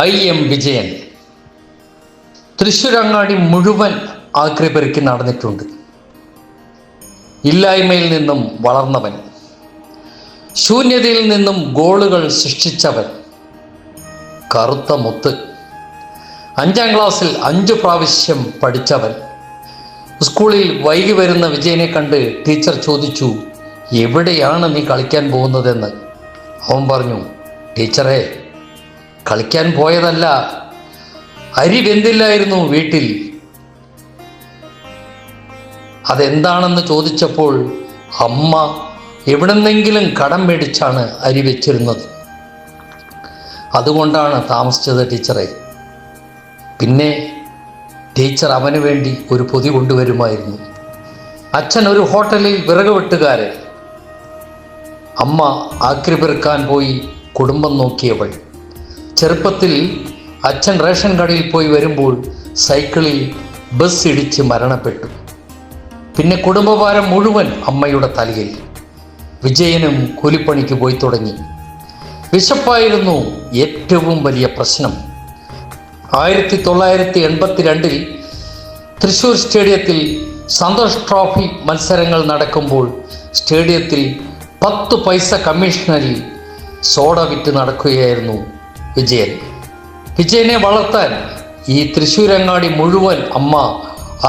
IM Vijayan തൃശ്ശൂരങ്ങാടി മുഴുവൻ ആക്രിപെറുക്കി നടന്നിട്ടുണ്ട്. ഇല്ലായ്മയിൽ നിന്നും വളർന്നവൻ, ശൂന്യതയിൽ നിന്നും ഗോളുകൾ സൃഷ്ടിച്ചവൻ, കറുത്ത മുത്ത്. 5ാം ക്ലാസ്സിൽ 5 പ്രാവശ്യം പഠിച്ചവൻ. സ്കൂളിൽ വൈകി വരുന്ന വിജയനെ കണ്ട് ടീച്ചർ ചോദിച്ചു, എവിടെയാണ് നീ കളിക്കാൻ പോകുന്നതെന്ന്. അവൻ പറഞ്ഞു, ടീച്ചറെ, കളിക്കാൻ പോയതല്ല, അരി വെന്തില്ലായിരുന്നു വീട്ടിൽ. അതെന്താണെന്ന് ചോദിച്ചപ്പോൾ അമ്മ എവിടെന്നെങ്കിലും കടം മേടിച്ചാണ് അരി വെച്ചിരുന്നത്, അതുകൊണ്ടാണ് താമസിച്ചത് ടീച്ചറെ. പിന്നെ ടീച്ചർ അവന് വേണ്ടി ഒരു പൊതി കൊണ്ടുവരുമായിരുന്നു. അച്ഛൻ ഒരു ഹോട്ടലിൽ വിറക് വെട്ടുകാരൻ, അമ്മ ആക്രി പെറുക്കാൻ പോയി കുടുംബം നോക്കിയവൾ. ചെറുപ്പത്തിൽ അച്ഛൻ റേഷൻ കടയിൽ പോയി വരുമ്പോൾ സൈക്കിളിൽ ബസ് ഇടിച്ച് മരണപ്പെട്ടു. പിന്നെ കുടുംബഭാരം മുഴുവൻ അമ്മയുടെ തലയിൽ. വിജയനും കൂലിപ്പണിക്ക് പോയി തുടങ്ങി. വിശപ്പായിരുന്നു ഏറ്റവും വലിയ പ്രശ്നം. 1982 തൃശ്ശൂർ സ്റ്റേഡിയത്തിൽ സന്തോഷ് ട്രോഫി മത്സരങ്ങൾ നടക്കുമ്പോൾ സ്റ്റേഡിയത്തിൽ 10 പൈസ കമ്മീഷനിൽ സോഡ വിറ്റ് നടക്കുകയായിരുന്നു വിജയൻ. വിജയനെ വളർത്താൻ ഈ തൃശ്ശൂരങ്ങാടി മുഴുവൻ അമ്മ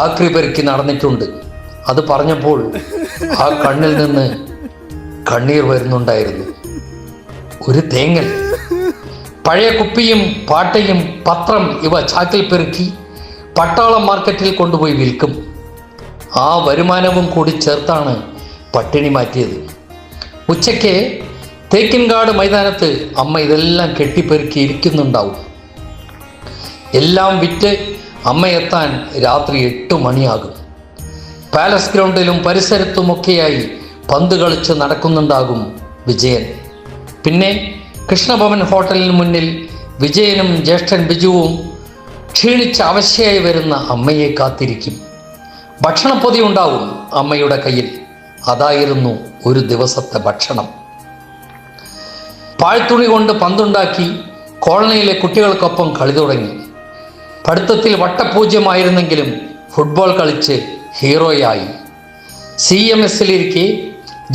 ആക്രി പെറുക്കി നടന്നിട്ടുണ്ട്. അത് പറഞ്ഞപ്പോൾ ആ കണ്ണിൽ നിന്ന് കണ്ണീർ വരുന്നുണ്ടായിരുന്നു. ഒരു തേങ്ങൽ. പഴയ കുപ്പിയും പാട്ടയും പത്രം ഇവ ചാക്കിൽ പെറുക്കി പട്ടാളം മാർക്കറ്റിൽ കൊണ്ടുപോയി വിൽക്കും. ആ വരുമാനവും കൂടി ചേർത്താണ് പട്ടിണി മാറ്റിയത്. ഉച്ചയ്ക്ക് തേക്കിൻകാട് മൈതാനത്ത് അമ്മ ഇതെല്ലാം കെട്ടിപ്പെറുക്കി ഇരിക്കുന്നുണ്ടാവും. എല്ലാം വിറ്റ് അമ്മ എത്താൻ രാത്രി 8 മണിയാകും. പാലസ് ഗ്രൗണ്ടിലും പരിസരത്തുമൊക്കെയായി പന്ത് കളിച്ച് നടക്കുന്നുണ്ടാകും വിജയൻ. പിന്നെ കൃഷ്ണഭവൻ ഹോട്ടലിന് മുന്നിൽ വിജയനും ജ്യേഷ്ഠൻ ബിജുവും ക്ഷീണിച്ച് അവശയായി വരുന്ന അമ്മയെ കാത്തിരിക്കും. ഭക്ഷണപ്പൊതി ഉണ്ടാവും അമ്മയുടെ കയ്യിൽ. അതായിരുന്നു ഒരു ദിവസത്തെ ഭക്ഷണം. പാഴ്ത്തുണി കൊണ്ട് പന്തുണ്ടാക്കി കോളനിയിലെ കുട്ടികൾക്കൊപ്പം കളി തുടങ്ങി. പഠിത്തത്തിൽ വട്ടപൂജ്യമായിരുന്നെങ്കിലും ഫുട്ബോൾ കളിച്ച് ഹീറോയായി. CMSലിരിക്കെ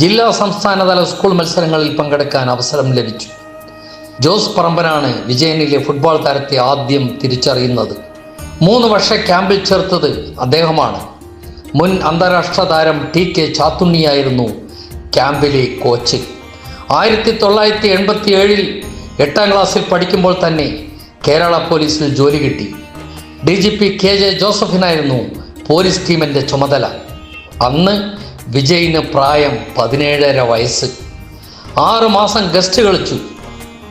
ജില്ലാ സംസ്ഥാനതല സ്കൂൾ മത്സരങ്ങളിൽ പങ്കെടുക്കാൻ അവസരം ലഭിച്ചു. ജോസ് പറമ്പനാണ് വിജയനിലെ ഫുട്ബോൾ താരത്തെ ആദ്യം തിരിച്ചറിയുന്നത്. 3 വർഷ ക്യാമ്പിൽ ചേർത്തത് അദ്ദേഹമാണ്. മുൻ അന്താരാഷ്ട്ര താരം TK ചാത്തുണ്ണിയായിരുന്നു ക്യാമ്പിലെ കോച്ച്. 1987 8ാം ക്ലാസ്സിൽ പഠിക്കുമ്പോൾ തന്നെ കേരള പോലീസിൽ ജോലി കിട്ടി. DGP KJ ജോസഫിനായിരുന്നു പോലീസ് ടീമിൻ്റെ ചുമതല. അന്ന് വിജയിന് പ്രായം 17.5 വയസ്സ്. 6 മാസം ഗസ്റ്റ് കളിച്ചു.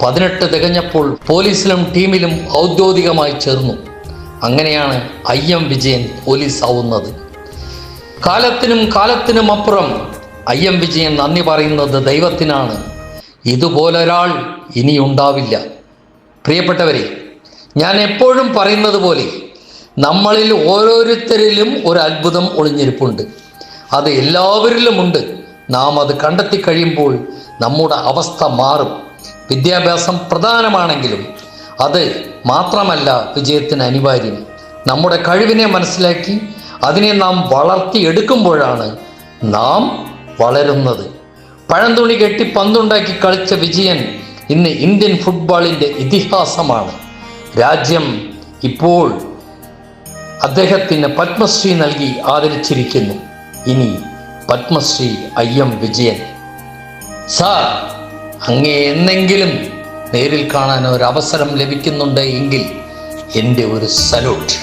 18 തികഞ്ഞപ്പോൾ പോലീസിലും ടീമിലും ഔദ്യോഗികമായി ചേർന്നു. അങ്ങനെയാണ് IM വിജയൻ പോലീസ് ആവുന്നത്. കാലത്തിനും അപ്പുറം IM വിജയൻ നന്ദി പറയുന്നത് ദൈവത്തിനാണ്. ഇതുപോലൊരാൾ ഇനിയുണ്ടാവില്ല. പ്രിയപ്പെട്ടവരെ, ഞാൻ എപ്പോഴും പറയുന്നത് പോലെ നമ്മളിൽ ഓരോരുത്തരിലും ഒരു അത്ഭുതം ഒളിഞ്ഞിരിപ്പുണ്ട്. അത് എല്ലാവരിലുമുണ്ട്. നാം അത് കണ്ടെത്തി കഴിയുമ്പോൾ നമ്മുടെ അവസ്ഥ മാറും. വിദ്യാഭ്യാസം പ്രധാനമാണെങ്കിലും അത് മാത്രമല്ല വിജയത്തിന് അനിവാര്യം. നമ്മുടെ കഴിവിനെ മനസ്സിലാക്കി അതിനെ നാം വളർത്തിയെടുക്കുമ്പോഴാണ് നാം വളരുന്നത്. പഴന്തുണി കെട്ടി പന്തുണ്ടാക്കി കളിച്ച വിജയൻ ഇന്ന് ഇന്ത്യൻ ഫുട്ബോളിൻ്റെ ഇതിഹാസമാണ്. രാജ്യം ഇപ്പോൾ അദ്ദേഹത്തിന് പത്മശ്രീ നൽകി ആദരിച്ചിരിക്കുന്നു. ഇനി പത്മശ്രീ IM വിജയൻ. സാർ, അങ്ങേ എന്നെങ്കിലും നേരിൽ കാണാൻ ഒരു അവസരം ലഭിക്കുന്നുണ്ട് എങ്കിൽ എൻ്റെ ഒരു സല്യൂട്ട്.